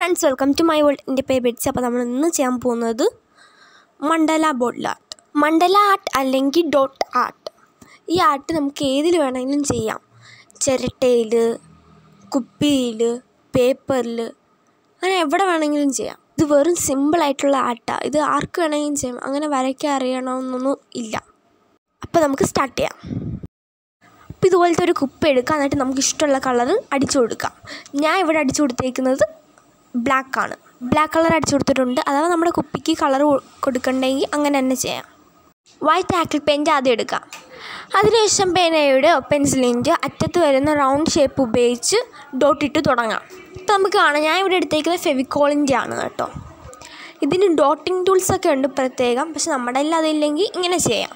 Friends, welcome to my world independence. അപ്പോൾ നമ്മൾ ഇന്ന് ചെയ്യാൻ പോകുന്നത് മണ്ഡല ബോട്ടിൽ ആർട്ട്. മണ്ഡല ആർട്ട് അല്ലെങ്കിൽ ഡോട്ട് ആർട്ട്. ഈ ആർട്ട് നമുക്ക് ഏതിൽ വേണമെങ്കിലും ചെയ്യാം. ചിരട്ടയിൽ, കുപ്പിയിൽ, പേപ്പറിൽ, അങ്ങനെ എവിടെ വേണമെങ്കിലും ചെയ്യാം. ഇത് വെറും സിമ്പിളായിട്ടുള്ള ആർട്ടാണ്. ഇത് ആർക്ക് വേണമെങ്കിലും ചെയ്യാം. അങ്ങനെ വരയ്ക്കാൻ അറിയണമെന്നൊന്നും ഇല്ല. അപ്പോൾ നമുക്ക് സ്റ്റാർട്ട് ചെയ്യാം. അപ്പോൾ ഇതുപോലത്തെ ഒരു കുപ്പി എടുക്കുക, എന്നിട്ട് നമുക്ക് ഇഷ്ടമുള്ള കളർ അടിച്ചു കൊടുക്കാം. ഞാൻ ഇവിടെ അടിച്ചു കൊടുത്തേക്കുന്നത് ബ്ലാക്കാണ്. ബ്ലാക്ക് കളർ അടിച്ചു കൊടുത്തിട്ടുണ്ട്. അഥവാ നമ്മുടെ കുപ്പിക്ക് കളർ കൊടുക്കണമെങ്കിൽ അങ്ങനെ തന്നെ ചെയ്യാം. വൈറ്റ് ആക്രിലിക് പെയിൻറ്റ് ആദ്യം എടുക്കാം. അതിനുശേഷം പേനയുടെ പെൻസിലിൻ്റെ അറ്റത്ത് വരുന്ന റൗണ്ട് ഷേപ്പ് ഉപയോഗിച്ച് ഡോട്ടിട്ട് തുടങ്ങാം. ഇപ്പോൾ നമുക്ക് കാണാം, ഞാൻ ഇവിടെ എടുത്തേക്കുന്നത് ഫെവിക്കോളിൻ്റെ ആണ് കേട്ടോ. ഇതിന് ഡോട്ടിങ് ടൂൾസൊക്കെ ഉണ്ട് പ്രത്യേകം, പക്ഷെ നമ്മുടെ കയ്യിൽ അതില്ലെങ്കിൽ ഇങ്ങനെ ചെയ്യാം.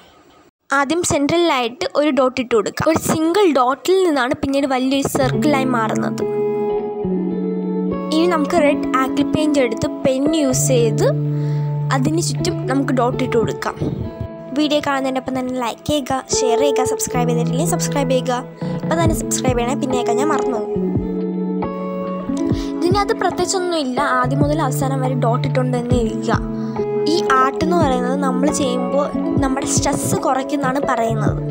ആദ്യം സെൻട്രലിലായിട്ട് ഒരു ഡോട്ടിട്ട് കൊടുക്കാം. ഒരു സിംഗിൾ ഡോട്ടിൽ നിന്നാണ് പിന്നീട് വലിയൊരു സർക്കിളായി മാറുന്നത്. ഇനി നമുക്ക് റെഡ് ആക്രിലിക് പെയിൻറ്റ് എടുത്ത് പെൻ യൂസ് ചെയ്ത് അതിന് ചുറ്റും നമുക്ക് ഡോട്ടിട്ട് കൊടുക്കാം. വീഡിയോ കാണുന്നതിനൊപ്പം തന്നെ ലൈക്ക് ചെയ്യുക, ഷെയർ ചെയ്യുക, സബ്സ്ക്രൈബ് ചെയ്തിട്ടില്ലെങ്കിൽ സബ്സ്ക്രൈബ് ചെയ്യുക. ഇപ്പോൾ തന്നെ സബ്സ്ക്രൈബ് ചെയ്യണേ, പിന്നെയൊക്കെ ഞാൻ മറന്നു പോകും. ഇതിനകത്ത് പ്രത്യേകിച്ചൊന്നുമില്ല, ആദ്യം മുതൽ അവസാനം വരെ ഡോട്ടിട്ടുകൊണ്ട് തന്നെ ഇരിക്കുക. ഈ ആർട്ട് എന്ന് പറയുന്നത് നമ്മൾ ചെയ്യുമ്പോൾ നമ്മുടെ സ്ട്രെസ്സ് കുറയ്ക്കുന്നതാണ് പറയുന്നത്.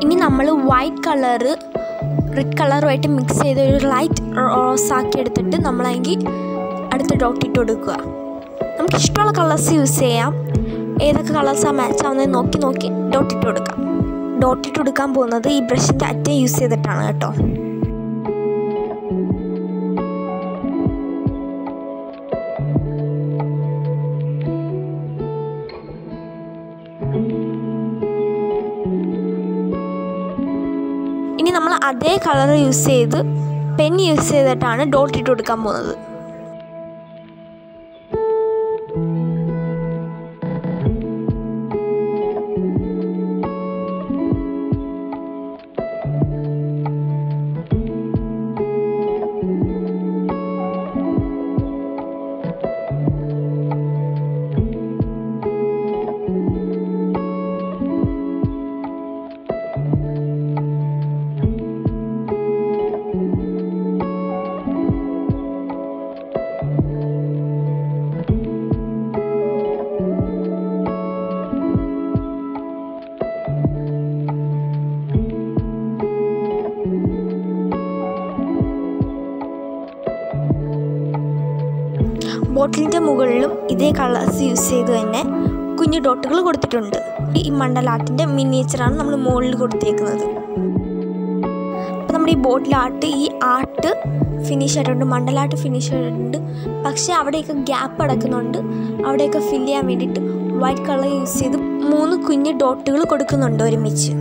ഇനി നമ്മൾ വൈറ്റ് കളറ് റെഡ് കളറുമായിട്ട് മിക്സ് ചെയ്ത് ഒരു ലൈറ്റ് റോസ് ആക്കി എടുത്തിട്ട് നമ്മളെങ്കിൽ അടുത്ത ഡോട്ടിട്ട് കൊടുക്കുക. നമുക്ക് ഇഷ്ടമുള്ള കളേഴ്സ് യൂസ് ചെയ്യാം. ഏതൊക്കെ കളേഴ്സാണ് മാച്ച് ആവുന്നത് നോക്കി ഡോട്ടിട്ട് കൊടുക്കാം. ഡോട്ടിട്ട് കൊടുക്കാൻ പോകുന്നത് ഈ ബ്രഷിൻ്റെ അറ്റം യൂസ് ചെയ്തിട്ടാണ് കേട്ടോ. ഇനി നമ്മൾ അതേ കളർ യൂസ് ചെയ്ത് പെൻ യൂസ് ചെയ്തിട്ടാണ് ഡോട്ടിട്ട് കൊടുക്കാൻ പോകുന്നത്. ബോട്ടിലിൻ്റെ മുകളിലും ഇതേ കളേഴ്സ് യൂസ് ചെയ്ത് തന്നെ കുഞ്ഞു ഡോട്ടുകൾ കൊടുത്തിട്ടുണ്ട്. ഈ മണ്ഡല ആർട്ടിൻ്റെ മിനിയേച്ചറാണ് നമ്മൾ മുകളിൽ കൊടുത്തേക്കുന്നത്. അപ്പോൾ നമ്മുടെ ഈ ബോട്ടിൽ ആർട്ട് ഫിനിഷ് ആയിട്ടുണ്ട്, മണ്ഡല ആർട്ട് ഫിനിഷ് ആയിട്ടുണ്ട്. പക്ഷേ അവിടെയൊക്കെ ഗ്യാപ്പ് അടക്കുന്നുണ്ട്. അവിടെയൊക്കെ ഫില്ല് ചെയ്യാൻ വേണ്ടിയിട്ട് വൈറ്റ് കളർ യൂസ് ചെയ്ത് 3 കുഞ്ഞു ഡോട്ടുകൾ കൊടുക്കുന്നുണ്ട് ഒരുമിച്ച്.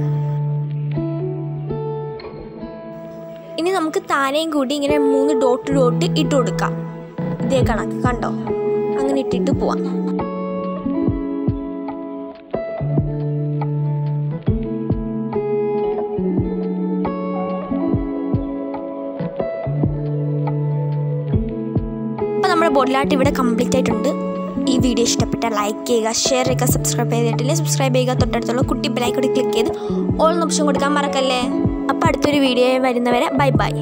ഇനി നമുക്ക് താനെയും കൂടി ഇങ്ങനെ 3 ഡോട്ട് ഇട്ട് കൊടുക്കാം. ഇതേ കണക്ക് കണ്ടോ, അങ്ങനെ ഇട്ടിട്ട് പോവാം. അപ്പോൾ നമ്മുടെ ബോട്ടിൽ ആർട്ട് ഇവിടെ കംപ്ലീറ്റ് ആയിട്ടുണ്ട്. ഈ വീഡിയോ ഇഷ്ടപ്പെട്ടാൽ ലൈക്ക് ചെയ്യുക, ഷെയർ ചെയ്യുക, സബ്സ്ക്രൈബ് ചെയ്തിട്ടില്ലെങ്കിൽ സബ്സ്ക്രൈബ് ചെയ്യുക. തൊട്ടടുത്തുള്ള കുട്ടി ബെൽ ഐക്കൺ ക്ലിക്ക് ചെയ്ത് ഓൾ ഓപ്ഷൻ കൊടുക്കാൻ മറക്കല്ലേ. അപ്പോൾ അടുത്തൊരു വീഡിയോ വരുന്നവരെ ബൈ ബൈ.